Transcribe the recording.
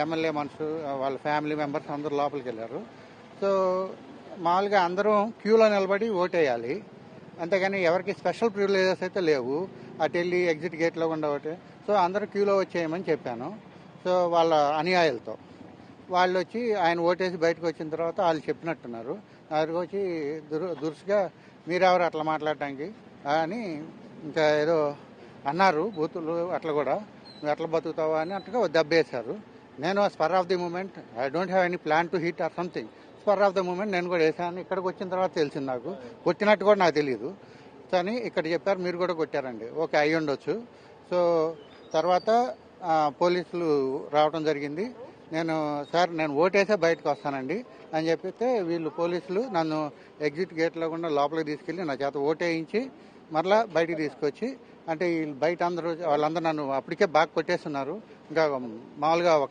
MLA మనుషులు వాళ్ళ family members అందరూ లోపలికి వెళ్ళారు. సో మామూలుగా అందరం క్యూలో నిలబడి ఓటేయాలి, అంతేగాని ఎవరికి స్పెషల్ ప్రివిలేజెస్ అయితే లేవు. అటు వెళ్ళి ఎగ్జిట్ గేట్లో కూడా ఒకటి. సో అందరూ క్యూలో వచ్చేయమని చెప్పాను. సో వాళ్ళ అనుయాయులతో వాళ్ళు వచ్చి ఆయన ఓటేసి బయటకు వచ్చిన తర్వాత వాళ్ళు చెప్పినట్టున్నారు. దగ్గరికి వచ్చి దురుసుగా మీరెవరు అట్లా మాట్లాడటానికి అని ఇంకా ఏదో అన్నారు, బూతులు అట్లా కూడా, నువ్వు ఎట్లా బతుకుతావా అని అట్లా దెబ్బేశారు. నేను spur of the moment, I don't have any plan to hit or something, spur of the moment నేను కూడా వేసాను. ఇక్కడికి వచ్చిన తర్వాత తెలిసింది నాకు, కొట్టినట్టు కూడా నాకు తెలియదు. కానీ ఇక్కడ చెప్పారు మీరు కూడా కొట్టారండి. ఓకే, అయ్యి ఉండొచ్చు. సో తర్వాత పోలీసులు రావడం జరిగింది. సార్ నేను ఓటేసే బయటకు వస్తానండి అని చెప్పితే వీళ్ళు పోలీసులు నన్ను ఎగ్జిట్ గేట్లో కూడా లోపలికి తీసుకెళ్ళి నా చేత ఓటేయించి మరలా బయటికి తీసుకొచ్చి, అంటే వీళ్ళు బయట వాళ్ళందరూ నన్ను అప్పటికే బాగా కొట్టేస్తున్నారు. ఇంకా మామూలుగా